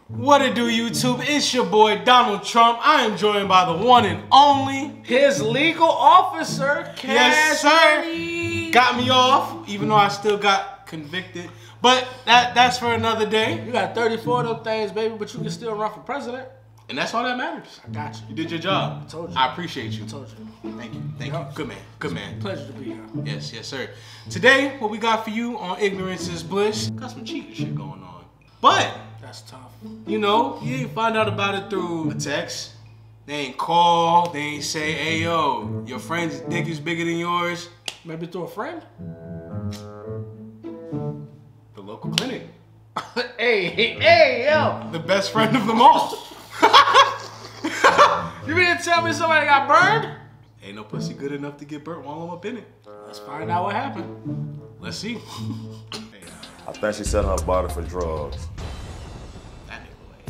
What it do, YouTube? It's your boy Donald Trump. I am joined by the one and only, his legal officer, Cash. Yes, sir. Got me off, even though I still got convicted. But that's for another day. You got 34 of them things, baby, but you can still run for president. And that's all that matters. I got you. You did your job. I told you. I appreciate you. I told you. Thank you. Thank you. Good man. Good man. Pleasure to be here. Yes, yes, sir. Today, what we got for you on Ignorance is Bliss. Got some cheating shit going on. But that's tough. You know, you ain't find out about it through a text. They ain't call. They ain't say, hey, yo, your friend's dick is bigger than yours. Maybe through a friend? The local clinic. hey, yo. The best friend of them all. You mean to tell me somebody got burned? Ain't no pussy good enough to get burnt while I'm up in it. Let's find out what happened. Let's see. I think she's selling her body for drugs.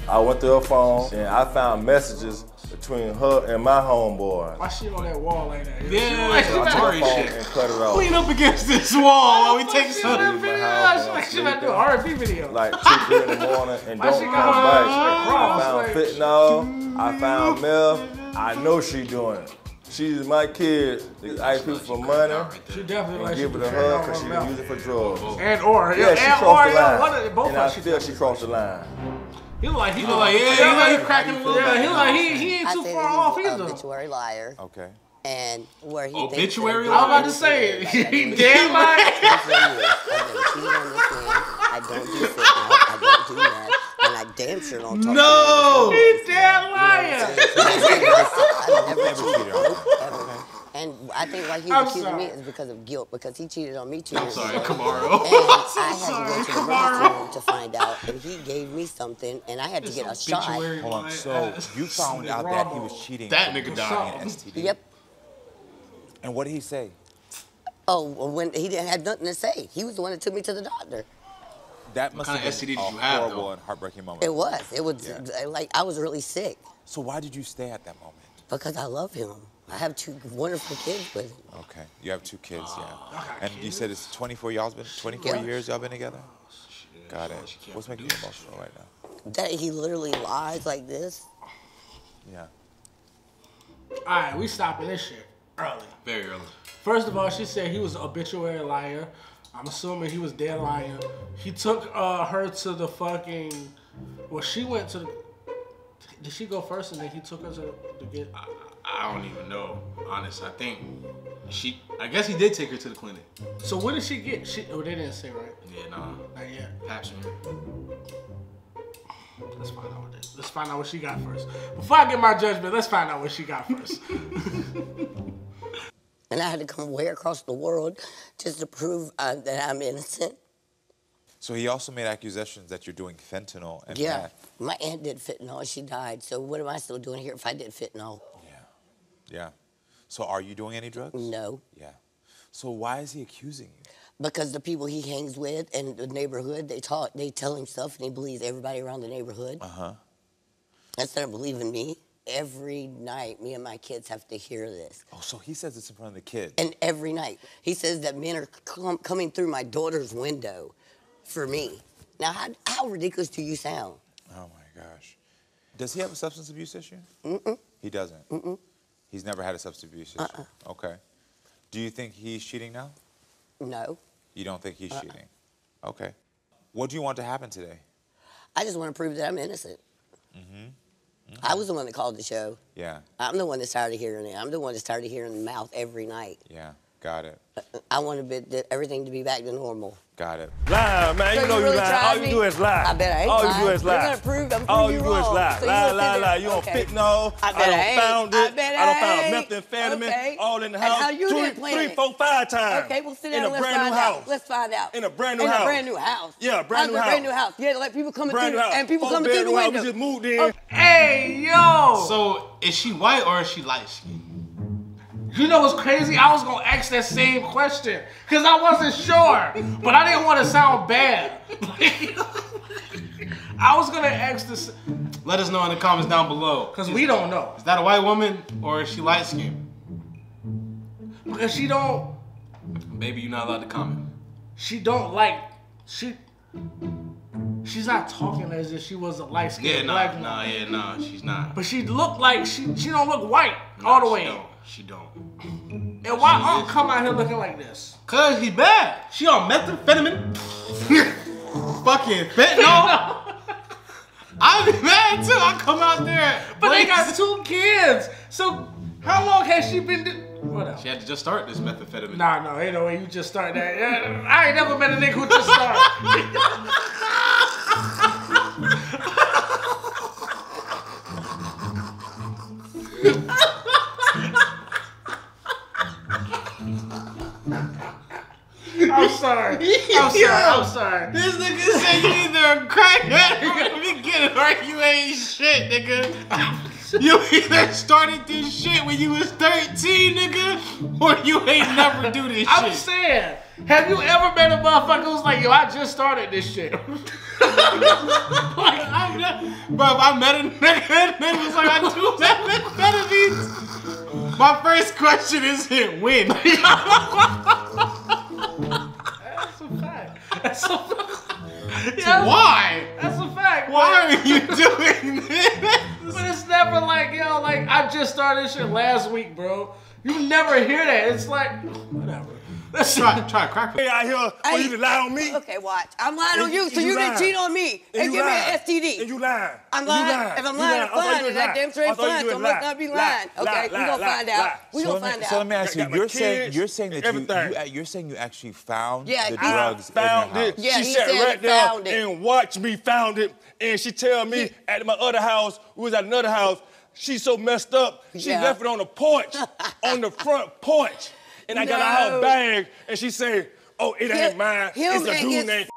I went through her phone and I found messages between her and my homeboy. Why she on that wall like that? Yeah, like I took her phone and cut it off. Lean up against this wall while we take some. She about to do an R&B video. Like 2, 3 in the morning and don't come back. I found fentanyl. I found meth. I know she doing it. She's my kid. They ask people for money. She definitely like give it to her because she can use it for drugs. And or. Yeah, she crossed the line. Both and I feel she crossed the line. He look like he cracking a little bit. He look like he ain't too far off either. Obituary liar. Okay. And where he obituary liar. I was about to say it. He dead liar. I don't do fitness. I don't do that. And I damn sure don't talk. No. He dead liar. I've never cheated on him. Ever. And I think why he's accusing me is because of guilt, because he cheated on me 2 years ago. Camaro. And I had to go to the emergency room to find out, and he gave me something, and I had to get a shot. Hold on, so you found out that he was cheating. That nigga died. STD. Yep. And what did he say? Oh, when he didn't have nothing to say. He was the one that took me to the doctor. That must have been STD did a you have, horrible and heartbreaking moment. It was. It was like I was really sick. So why did you stay at that moment? Because I love him. I have 2 wonderful kids with him. Okay, you have 2 kids, yeah. And you said it's 24 years y'all been together? Got it. What's making you emotional right now? That he literally lies like this. Yeah. All right, we stopping this shit early. Very early. First of all, she said he was an obituary liar. I'm assuming he was dead liar. He took her to the fucking. Well, she went to the. Did she go first and then he took her to get? I don't even know. Honest, I think I guess he did take her to the clinic. So what did she get? Oh, they didn't say, right? Yeah, nah. Not yet. Pap smear. Let's find out what this. Let's find out what she got first. Before I get my judgment, let's find out what she got first. And I had to come way across the world just to prove that I'm innocent. So he also made accusations that you're doing fentanyl and yeah, meth. My aunt did fentanyl and she died. So what am I still doing here if I did fentanyl? Yeah. So are you doing any drugs? No. Yeah. So why is he accusing you? Because the people he hangs with in the neighborhood, they tell him stuff and he believes everybody around the neighborhood. Uh-huh. Instead of believing me, every night me and my kids have to hear this. Oh, so he says this in front of the kids. And every night. He says that men are coming through my daughter's window for me. Now, how ridiculous do you sound? Oh, my gosh. Does he have a substance abuse issue? Mm-mm. He doesn't? Mm-mm. He's never had a substance abuse issue? Okay. Do you think he's cheating now? No. You don't think he's cheating? Okay. What do you want to happen today? I just want to prove that I'm innocent. I was the one that called the show. Yeah. I'm the one that's tired of hearing it. I'm the one that's tired of hearing the mouth every night. Yeah, got it. I want everything to be back to normal. Got it. Lie, man. You know you lie. All you do is lie. I bet I ain't All lying. you do is lie. You're gonna prove I'm All proving you do is lie. So Lie. You don't fentanyl. I bet I ain't. found it. I bet I found methamphetamine. Okay. All in the And house. how you didn't plan 3, 4, 5 times. Okay, well sit down in a and let's brand find new out. house. Let's find out. In a brand new house. In a brand new house. Yeah, brand new house. Brand new house. Yeah, like people coming Brand through new house. and people 4 coming through the bedroom house. window. We just moved in. Hey, yo! So, is she white or is she light skinned? You know what's crazy? I was gonna ask that same question because I wasn't sure, but I didn't want to sound bad. I was gonna ask this. Let us know in the comments down below. Because we don't know. Is that a white woman or is she light skinned? Because she don't. Baby, you're not allowed to comment. She don't like. she's not talking as if she was a light-skinned black woman. No, she's not. But she look like she don't look white all the way. She don't. And why Unc come out here looking like this? Cause he bad. She on methamphetamine. Fucking fentanyl. I'd be mad too. I come out there. But they got 2 kids. So how long has she been? Whatever. She had to just start this methamphetamine. Nah, ain't no way you just start that. I ain't never met a nigga who just started. I'm sorry. This nigga said you either a crackhead from the beginning or you ain't shit, nigga. You either started this shit when you was 13, nigga, or you ain't never do this shit. I'm saying, have you ever met a motherfucker who's like, yo, I just started this shit? Bro, if I met a nigga and was like, I do methamphetamines, my first question is when? That's a fact. Why? That's a fact. Why are you doing this? But it's never like, yo, like, I just started this shit last week, bro. You never hear that. It's like, whatever. Let's try crack. Hey, out here for you to lie on me. Okay, watch. I'm lying on you, so you didn't cheat on me and give me an STD. And you lying. I'm lying. If I'm lying, I'm fine. And that damn straight fine, so I must not be lying. Okay, we gonna find out. We gonna find out. So let me ask you. You're saying that you're saying you actually found the drugs in your house. Yeah, she sat right there and watched me found it, and she tell me at my other house, we was at another house. She's so messed up, she left it on the porch, on the front porch. And I got out her bag, and she said, oh, it ain't mine, it's a dude named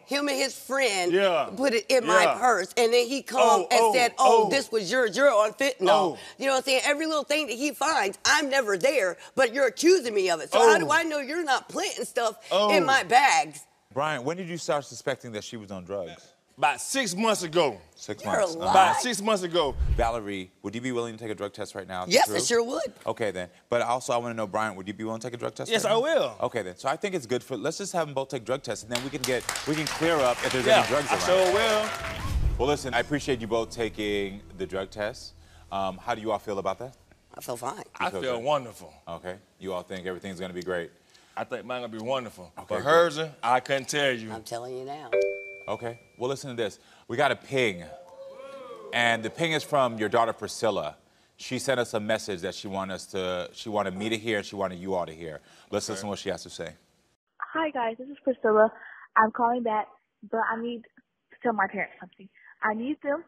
him and his friend put it in Yeah. my purse, and then he come and said, this was yours, you're on fentanyl. You know what I'm saying? Every little thing that he finds, I'm never there, but you're accusing me of it. So how do I know you're not planting stuff in my bags? Brian, when did you start suspecting that she was on drugs? About 6 months ago. 6 You're months. alive. About 6 months ago. Valerie, would you be willing to take a drug test right now? Yes, I sure would. Okay, then. But also, I want to know, Brian, would you be willing to take a drug test? Yes, right now? I will. Okay, then. So I think it's good for. Let's just have them both take drug tests, and then we can clear up if there's any drugs around. I sure will. Well, listen, I appreciate you both taking the drug test. How do you all feel about that? I feel fine. I feel wonderful. Okay. You all think everything's gonna be great? I think mine gonna be wonderful. Okay, but hers, I couldn't tell you. I'm telling you now. Okay. Well, listen to this. We got a ping, and the ping is from your daughter Priscilla. She sent us a message that she wanted me to hear, and she wanted you all to hear. Let's listen to what she has to say. Hi guys, this is Priscilla. I'm calling back, but I need to tell my parents something. I need them,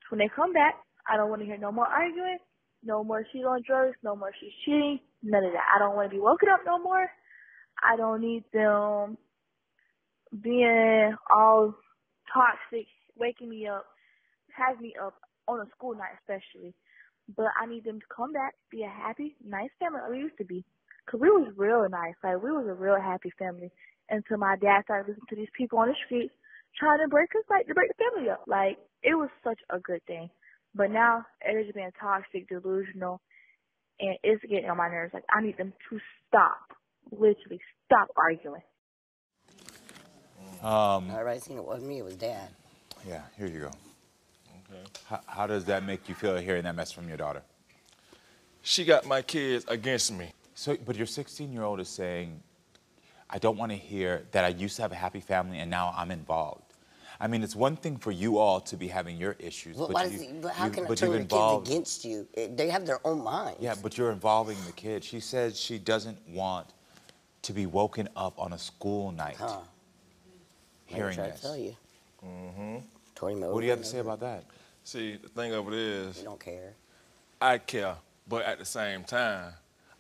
when they come back, I don't want to hear no more arguing, no more she's on drugs, no more she's cheating, none of that. I don't want to be woken up no more. I don't need them being all toxic, waking me up, have me up on a school night especially. But I need them to come back, be a happy, nice family like we used to be. Because we was real nice. Like, we was a real happy family. Until my dad started listening to these people on the streets trying to break us, like, to break the family up. Like, it was such a good thing. But now, it's being toxic, delusional, and it's getting on my nerves. Like, I need them to stop. Literally, stop arguing. Everybody seen it wasn't me, it was Dad. Yeah, here you go. Okay. How does that make you feel hearing that message from your daughter? She got my kids against me. So, but your 16-year-old is saying, I don't want to hear that I used to have a happy family and now I'm involved. I mean, it's one thing for you all to be having your issues, Well, but how can I turn the kids against you? They have their own minds. Yeah, but you're involving the kids. She says she doesn't want to be woken up on a school night hearing this. I tell you. What do you have to say about that? See, the thing of it is, You don't care. I care, but at the same time,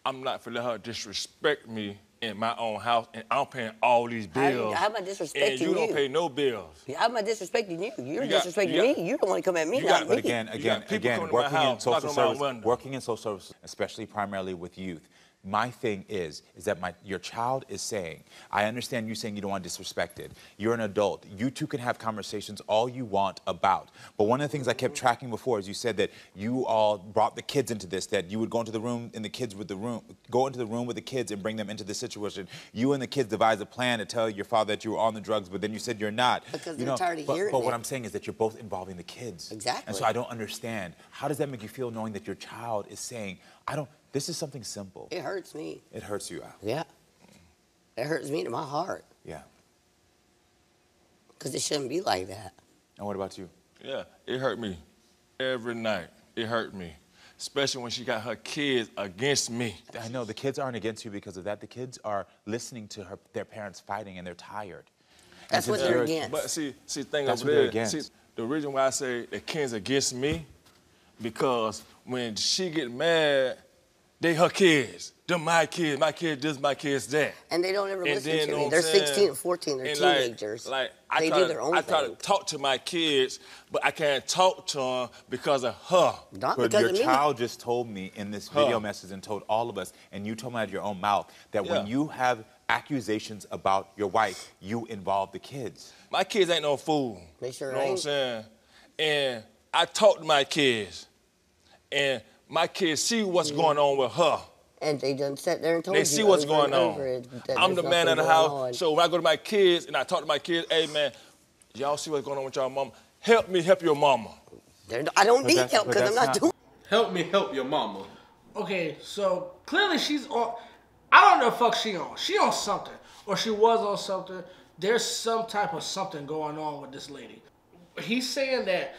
I'm not for let her disrespect me in my own house, and I'm paying all these bills. How am I disrespecting and you don't pay no bills. How am I disrespecting you? You're disrespecting me. You don't want to come at me, not me. But again, working in social services, especially primarily with youth, My thing is that your child is saying, I understand you saying you don't want to disrespect it. You're an adult. You two can have conversations all you want about. But one of the things I kept tracking before is you said that you all brought the kids into this, that you would go into the room and go into the room with the kids and bring them into this situation. You and the kids devised a plan to tell your father that you were on the drugs, but then you said you're not. Because they're tired of hearing it. But what I'm saying is that you're both involving the kids. Exactly. And so I don't understand. How does that make you feel knowing that your child is saying, this is something simple? It hurts me. It hurts you, Al. Yeah. It hurts me to my heart. Yeah. Because it shouldn't be like that. And what about you? Yeah, it hurt me every night. It hurt me, especially when she got her kids against me. I know, the kids aren't against you because of that. The kids are listening to their parents fighting, and they're tired. That's what they're against. But see, thing that's over what there. they're against. See, the reason why I say the kids against me, because when she get mad, they her kids. Them my kids this, my kids that. And they don't ever listen then, to me. They're 16 and 14. They're teenagers. They do their own thing. I try to talk to my kids, but I can't talk to them because of her. Not but because your of me. child just told me in this video message and told all of us, and you told me out of your own mouth, that when you have accusations about your wife, you involve the kids. My kids ain't no fool. They sure You know what I'm ain't. saying? And I talk to my kids, and my kids see what's going on with her. And they done sat there and told you. They see what's going on. that I'm the there's man of the nothing house. going on. So when I go to my kids and I talk to my kids, hey man, y'all see what's going on with y'all mama? Help me help your mama. I don't need help because I'm not doing. Help me help your mama. Okay, so clearly she's on. I don't know the fuck she on. She on something, or she was on something. There's some type of something going on with this lady. He's saying that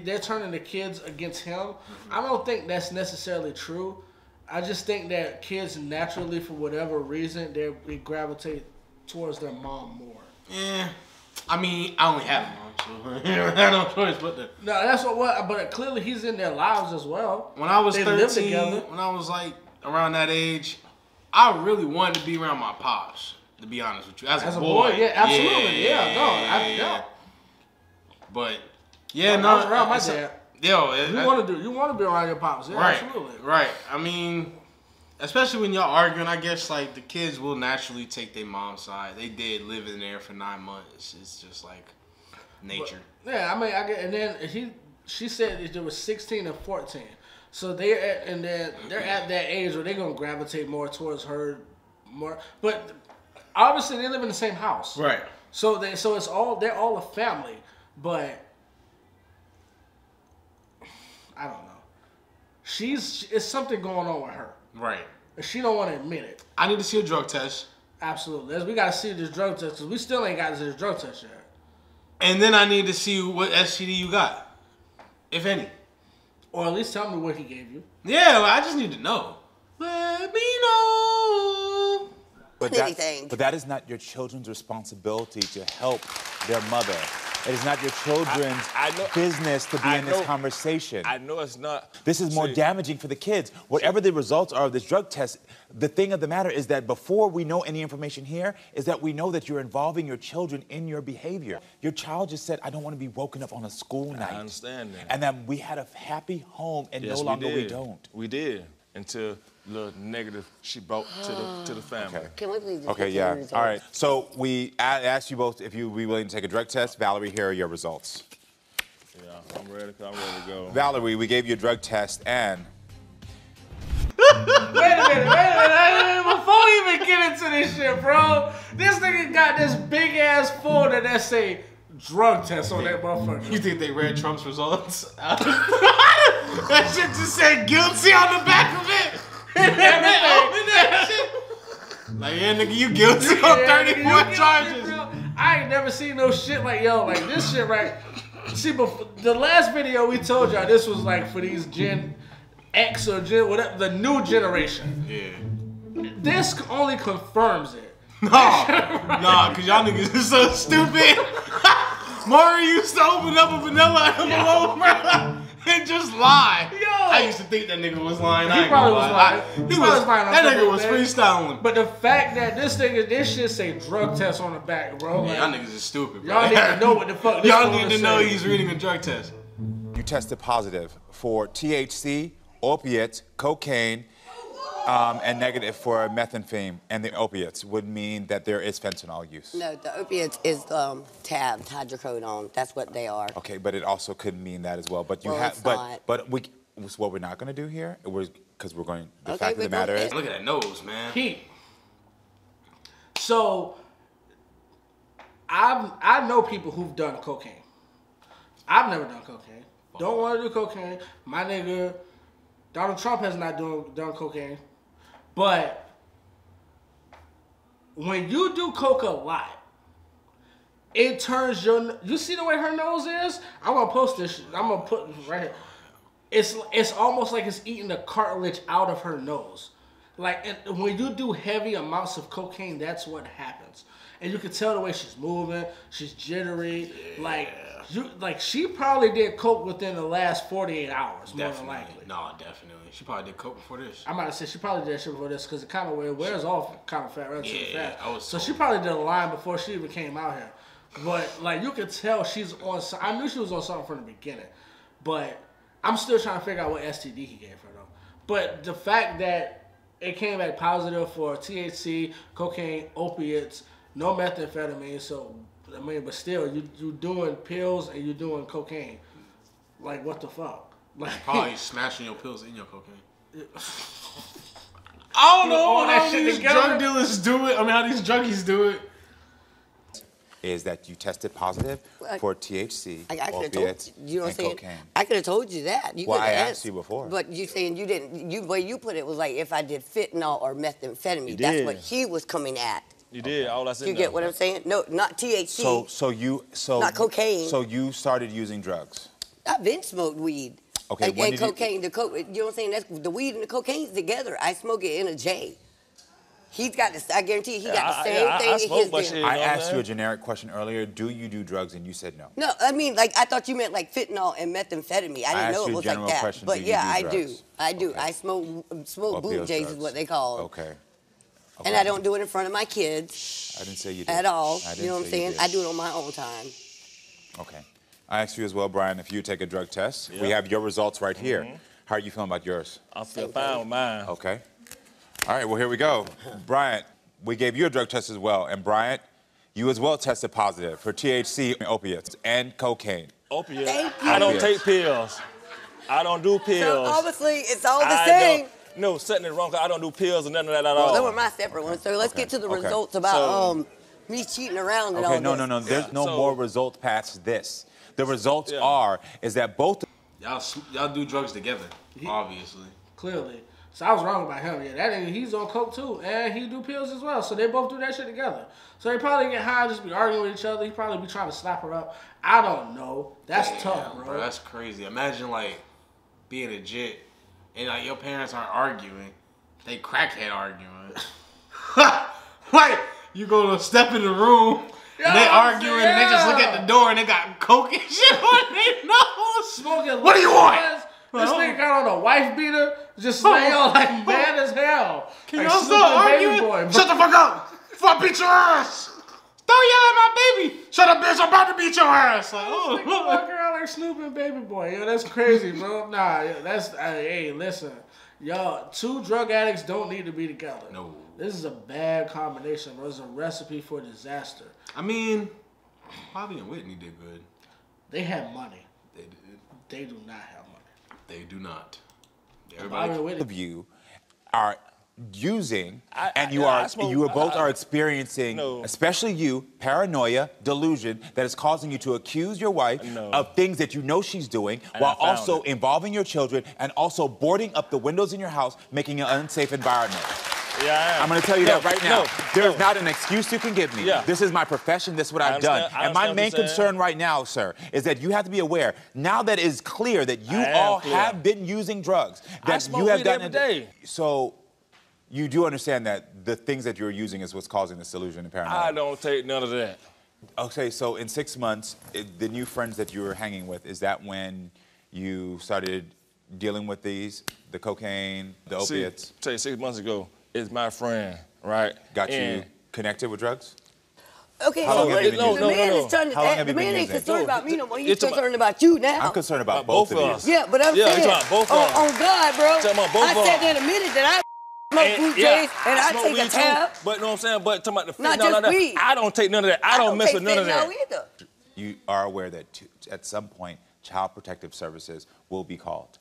they're turning the kids against him. Mm-hmm. I don't think that's necessarily true. I just think that kids naturally, for whatever reason, they gravitate towards their mom more. Yeah. I mean, I only have a mom, so I don't have no choice but to. No, that's what. But clearly, he's in their lives as well. When I was they 13, when I was like around that age, I really wanted to be around my pops. To be honest with you, as a boy, yeah, absolutely, yeah. But yeah, I was around my dad. Yo, you want to be around your pops, yeah, right, absolutely. Right. I mean, especially when y'all arguing, I guess like the kids will naturally take their mom's side. They did live in there for 9 months. It's just like nature. But, yeah, I mean, and then she said that there was 16 and 14, so they're at that age where they're gonna gravitate more towards her, more. But obviously, they live in the same house, right? So they're all a family, but. I don't know. It's something going on with her. Right. And she don't want to admit it. I need to see a drug test. Absolutely. We got to see this drug test because we still ain't got this drug test yet. And then I need to see what STD you got, if any. Or at least tell me what he gave you. Yeah, I just need to know. Let me know. But that is not your children's responsibility to help their mother. It is not your children's business to be in this conversation. I know it's not. This is more damaging for the kids. Whatever the results are of this drug test, the thing of the matter is that before we know any information here, is that we know that you're involving your children in your behavior. Your child just said, I don't want to be woken up on a school night. I understand that. And that we had a happy home, and no longer we don't. We did. Until the negative she brought to the family. Okay. Can we please just Okay, yeah. All right. So we asked you both if you'd be willing to take a drug test. Valerie, here are your results. Yeah, I'm ready to go. Valerie, we gave you a drug test and... Wait a minute. Before we even get into this shit, bro, this nigga got this big ass folder that say drug test on that motherfucker. You think they read Trump's results? That shit just said guilty on the back of it. And everything. That shit. Like, yeah, nigga, you guilty on 34 charges. I ain't never seen no shit like this shit, right? See, before, the last video we told y'all, this was like for these Gen X or Gen, whatever, the new generation. Yeah. This only confirms it. Nah, cause y'all niggas is so stupid. Maury used to open up a vanilla envelope, bro, and just lie. Yo. I used to think that nigga was lying. He probably was lying. That nigga was freestyling. But the fact that this shit say drug test on the back, bro. Yeah, y'all niggas is stupid, bro. Y'all need to know what the fuck this y'all need to know he's reading a drug test. You tested positive for THC, opiates, cocaine, and negative for methamphetamine and the opiates would mean that there is fentanyl use. No, the opiates is tab, hydrocodone. That's what they are. Okay, but it also could mean that as well. But you Well, have, it's but not. but we. What we're not going to do here, because we're going. The Okay, fact of the matter is, Look at that nose, man. Pete. So, I know people who've done cocaine. I've never done cocaine. Don't want to do cocaine. My nigga, Donald Trump has not done cocaine. But when you do coke a lot, it turns your... You see the way her nose is? I'm going to post this shit. I'm going to put it right here. It's almost like it's eating the cartilage out of her nose. Like, when you do heavy amounts of cocaine, that's what happens. And you can tell the way she's moving, she's jittery. Like she probably did coke within the last 48 hours, more than likely. No, definitely. She probably did coke before this. I'm about to say she probably did that shit before this because it kind of wears off kind of relatively fast. So she told. probably did a line before she even came out here. But like you could tell she's on. I knew she was on something from the beginning, but I'm still trying to figure out what STD he gave her though. But the fact that it came back positive for THC, cocaine, opiates, no methamphetamine. So I mean, but still, you doing pills and you doing cocaine. Like what the fuck? Like probably smashing your pills in your cocaine. I don't know how these drug dealers do it. I mean, how these junkies do it. Is that you tested positive for THC, opiates, you know what I'm and saying? cocaine. I could have told you that. Well, I asked you before. But you saying you didn't. The way you put it was like if I did fentanyl or methamphetamine. That's what he was coming at. You did. All I said. You get what I'm saying? No, not THC. So not cocaine. So you started using drugs. I've been smoked weed. Okay, and cocaine. The coke. You know what I'm saying? That's the weed and the cocaine's together. I smoke it in a J. He's got this. I guarantee he got the same thing in his deal. I asked you a generic question earlier. Do you do drugs? And you said no. No, I mean, like, I thought you meant like fentanyl and methamphetamine. I didn't know it was like that. Question, but yeah, I do. I do. Okay. I smoke boot J's is what they call them. Okay. And I don't do it in front of my kids. I didn't say you did. At all. I didn't You know what I'm say saying? you did. I do it on my own time. Okay. I asked you as well, Brian, if you take a drug test. We have your results right here. How are you feeling about yours? I feel fine with mine. Okay. All right, well, here we go. Brian, we gave you a drug test as well. And Brian, you as well tested positive for THC, opiates, and cocaine. Opiates? Thank you. I don't take pills. I don't do pills. So obviously, it's all the same. No, something is wrong. I don't do pills or none of that at all. Well, they were my separate ones. So let's get to the results about me cheating around and all Okay, this. no. There's no more results past this. The results is that both... Y'all do drugs together, obviously. Clearly. So I was wrong about him. Yeah, that nigga, he's on coke too, and he do pills as well. So they both do that shit together. So they probably get high, just be arguing with each other. He probably be trying to slap her up. I don't know. That's tough, bro. That's crazy. Imagine like being a jit and like your parents aren't arguing, they crackhead arguing. Like you go to step in the room. And they arguing and they just look at the door and they got coke and shit on their nose. Smoking. What do you want? This nigga got on a wife beater, just laying on like mad as hell. Can like y'all stop arguing? Shut the fuck up! Before I beat your ass! Don't yell at my baby! Shut up, bitch! I'm about to beat your ass! Like, oh, walk around like Snoop and Baby Boy. Yo, that's crazy, bro. Nah, that's hey, listen, y'all. Two drug addicts don't need to be together. No. This is a bad combination, bro. It's a recipe for disaster. I mean, Bobby and Whitney did good. They had money. They did. They do not have money. They do not. Both of you are using, and you both are experiencing, especially you, paranoia, delusion that is causing you to accuse your wife of things that you know she's doing, while also involving your children and also boarding up the windows in your house, making an unsafe environment. Yeah, I am. I'm going to tell you that right now. There's not an excuse you can give me. Yeah. This is my profession. This is what I've done. And my main concern right now, sir, is that you have to be aware, now that it is clear that you all have been using drugs, that you have done every day. So you do understand that the things that you're using is what's causing this delusion and paranoia? I don't take none of that. Okay, so in 6 months, the new friends that you were hanging with, is that when you started dealing with these, the cocaine, the opiates? Tell you 6 months ago, it's my friend, right? Got you connected with drugs? Okay, so what the man is trying to the man ain't concerned about me no more. He's concerned about you now. I'm concerned about both of you. Yeah, but I'm saying, about both on God, bro. About both I sat there and admitted that I smoke food days, and I smoke take a weed tab. Too, but you know what I'm saying? But talking about the Not fentanyl, just weed. I don't take none of that. I don't mess with none of that. Either. You are aware that at some point, Child Protective Services will be called.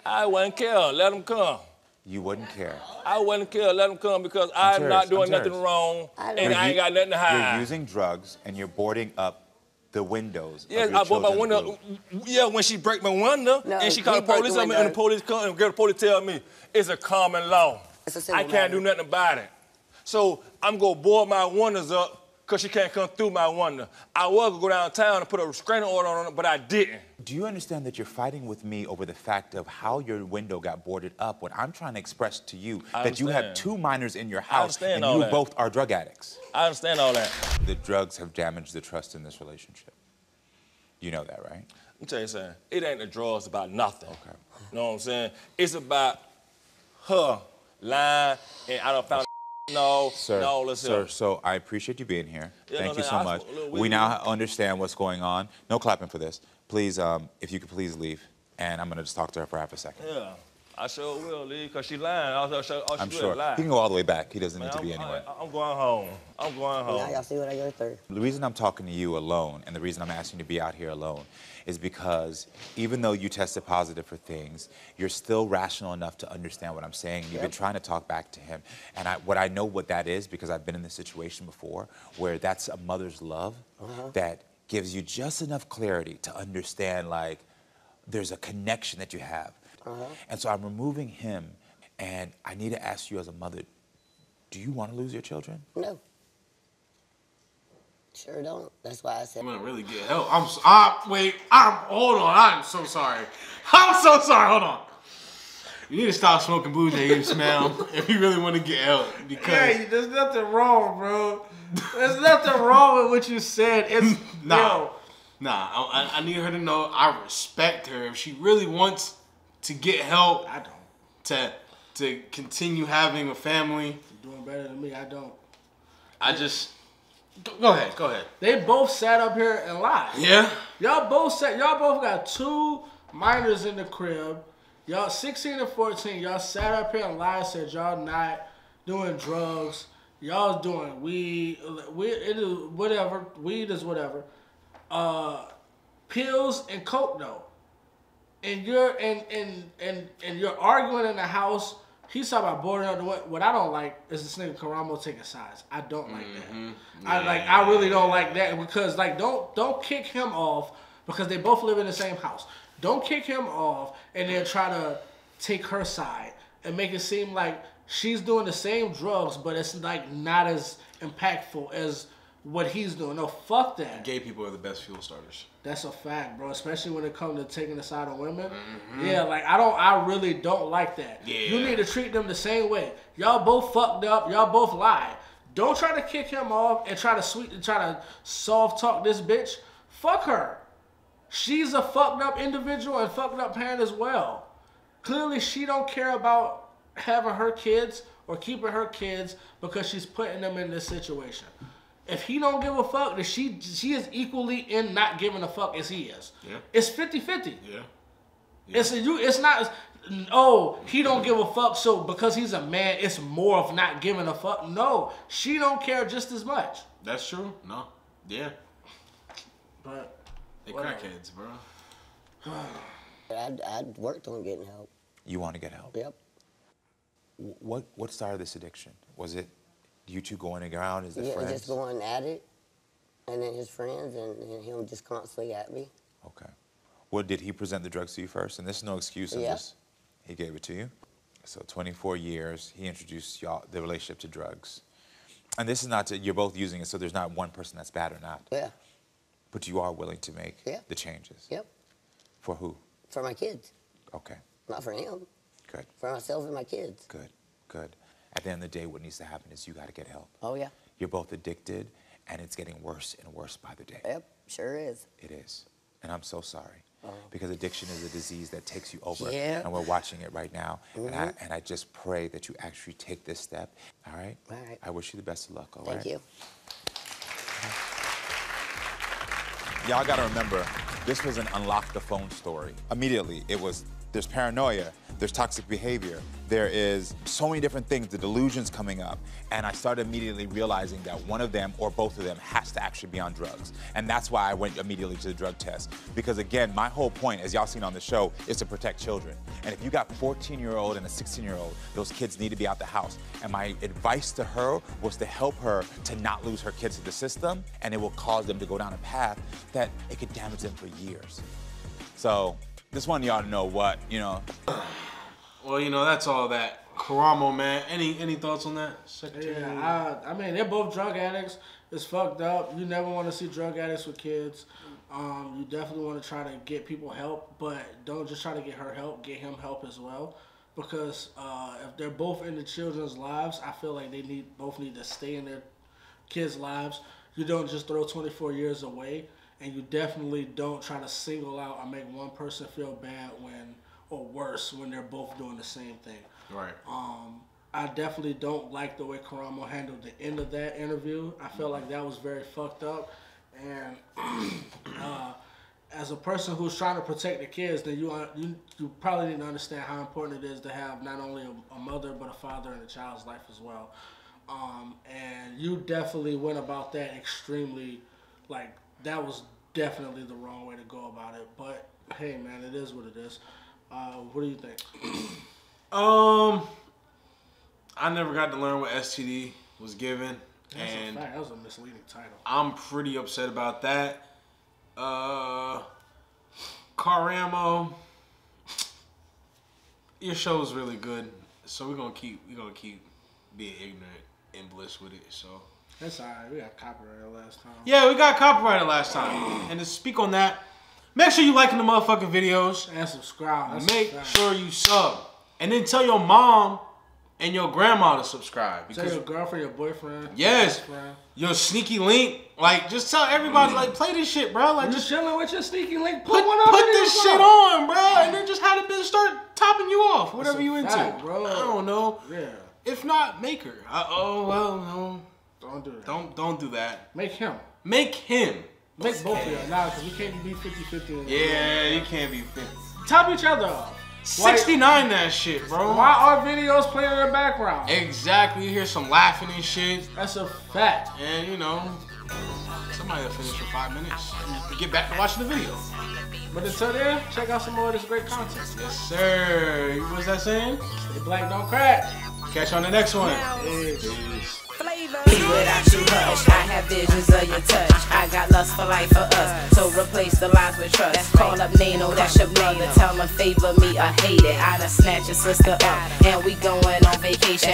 I wouldn't care. Let them come. You wouldn't care. I wouldn't care. Let them come because I'm not doing nothing wrong, and I ain't got nothing to hide. You're using drugs, and you're boarding up the windows. Yes, I bought my window. Yeah, when she break my window, and she called the police on me, and the police come, and the police tell me it's a common law. I can't do nothing about it. So I'm gonna board my windows up because she can't come through my window. I was gonna go downtown and put a restraining order on it, but I didn't. Do you understand that you're fighting with me over the fact of how your window got boarded up? What I'm trying to express to you that you have 2 minors in your house and you both are drug addicts. I understand all that. The drugs have damaged the trust in this relationship. You know that, right? Let me tell you something. It ain't the drugs about nothing. Okay. You know what I'm saying? It's about her lying, and I done found Sir, so I appreciate you being here. Thank you so much. We now understand what's going on. No clapping for this. Please, if you could please leave, and I'm gonna just talk to her for half a second. Yeah, I sure will leave, because she lying. I'm sure. He can go all the way back. He doesn't need to be anywhere. I'm going home. I'm going home. Now y'all see what I go through. The reason I'm talking to you alone, and the reason I'm asking you to be out here alone, is because even though you tested positive for things, you're still rational enough to understand what I'm saying. You've been trying to talk back to him. And I know what that is, because I've been in this situation before, where that's a mother's love that gives you just enough clarity to understand, like, there's a connection that you have. And so I'm removing him, and I need to ask you as a mother, do you want to lose your children? No. Sure don't. That's why I said. I'm gonna really get help. Hold on. I'm so sorry. I'm so sorry. Hold on. You need to stop smoking bougie, smell, if you really want to get help. Because hey, there's nothing wrong, bro. There's nothing wrong with what you said. It's I need her to know I respect her. If she really wants to get help, I don't. To continue having a family. You're doing better than me. I don't. Go ahead. They both sat up here and lied. Yeah. Y'all both got 2 minors in the crib. Y'all 16 and 14. Y'all sat up here and lied, said y'all not doing drugs. Y'all doing weed. It is whatever. Weed is whatever. Pills and coke though. And you're you're arguing in the house. He's talking about boarding up the way. What I don't like is this nigga Karamo taking sides. I don't like that. I really don't like that, because don't kick him off because they both live in the same house. Don't kick him off and then try to take her side and make it seem like she's doing the same drugs, but it's like not as impactful as what he's doing. No, fuck that. Gay people are the best fuel starters. That's a fact, bro. Especially when it comes to taking the side of women. Yeah, like I really don't like that. Yeah. You need to treat them the same way. Y'all both fucked up. Y'all both lied. Don't try to kick him off and try to soft talk this bitch. Fuck her. She's a fucked up individual and fucked up parent as well. Clearly, she don't care about having her kids or keeping her kids because she's putting them in this situation. If he don't give a fuck, then she is equally in not giving a fuck as he is. Yeah. It's 50-50. Yeah. It's not, he don't give a fuck, so because he's a man, it's more of not giving a fuck. No, she don't care just as much. That's true. No. Yeah. But they crackheads, bro. I worked on getting help. You want to get help? Yep. What started this addiction? Was it you two going around as the friends? Just going at it, and then his friends, and him just constantly at me. Okay. Well, did he present the drugs to you first? And this is no excuse. He gave it to you. So 24 years, he introduced y'all the relationship to drugs. And this is not you're both using it, so there's not one person that's bad or not. Yeah. But you are willing to make the changes. Yep. For who? For my kids. Okay. Not for him. Good. For myself and my kids. Good. Good. At the end of the day, what needs to happen is you got to get help. Oh, yeah. You're both addicted, and it's getting worse and worse by the day. Yep, sure is. It is. And I'm so sorry. Because addiction is a disease that takes you over. Yeah. And we're watching it right now. And I just pray that you actually take this step. All right? All right. I wish you the best of luck, all Thank you. Y'all got to remember, this was an unlock the phone story. Immediately, it was there's paranoia, there's toxic behavior, there is so many different things, the delusions coming up. And I started immediately realizing that one of them or both of them has to actually be on drugs. And that's why I went immediately to the drug test. Because again, my whole point, as y'all seen on the show, is to protect children. And if you got a 14-year-old and a 16-year-old, those kids need to be out the house. And my advice to her was to help her to not lose her kids to the system, and it will cause them to go down a path that it could damage them for years. So, just wanted y'all to know what, you know. Well, you know, that's all that. Karamo, man. Any thoughts on that? Secretary? Yeah, I mean, they're both drug addicts. It's fucked up. You never want to see drug addicts with kids. You definitely want to try to get people help, but don't just try to get her help. Get him help as well. Because if they're both in the children's lives, I feel like they both need to stay in their kids' lives. You don't just throw 24 years away, and you definitely don't try to single out or make one person feel bad or worse when they're both doing the same thing. Right. I definitely don't like the way Karamo handled the end of that interview. I felt like that was very fucked up. And as a person who's trying to protect the kids, then you probably need to understand how important it is to have not only a mother but a father in a child's life as well. And you definitely went about that extremely, like, that was definitely the wrong way to go about it. But hey, man, it is what it is. What do you think? I never got to learn what STD was given. That's and a fact. That was a misleading title. I'm pretty upset about that. Karamo, your show is really good, so we're gonna keep being ignorant and bliss with it. So that's alright. We got copyrighted last time. Yeah, we got copyrighted last time. And to speak on that, make sure you liking the motherfucking videos and subscribe. Make sure you sub, and then tell your mom and your grandma to subscribe. Tell your girlfriend, your boyfriend, yes, your sneaky link. Like, just tell everybody, like, play this shit, bro. Like, just chilling with your sneaky link. Put this shit on, bro, and then just have the bitch start topping you off, whatever you into. Fact, bro. I don't know. Yeah. If not, make her. Well, no. Don't do that. Don't do that. Make him. Make him. Make both of y'all. Nah, because we can't be 50-50. Yeah, you can't be 50. Top each other off. 69 that shit, bro. Why are videos playing in the background? Exactly. You hear some laughing and shit. That's a fact. And, you know, somebody will finish for 5 minutes and get back to watching the video. But until then, check out some more of this great content. Yes, sir. What's that saying? Stay black, don't crack. Catch you on the next one. Peace. Without you hush, I have visions of your touch. I got lust for life for us, so replace the lies with trust. Call up Nano, that's your brother. Tell him favor me or hate it. I done snatch your sister up, and we going on vacation.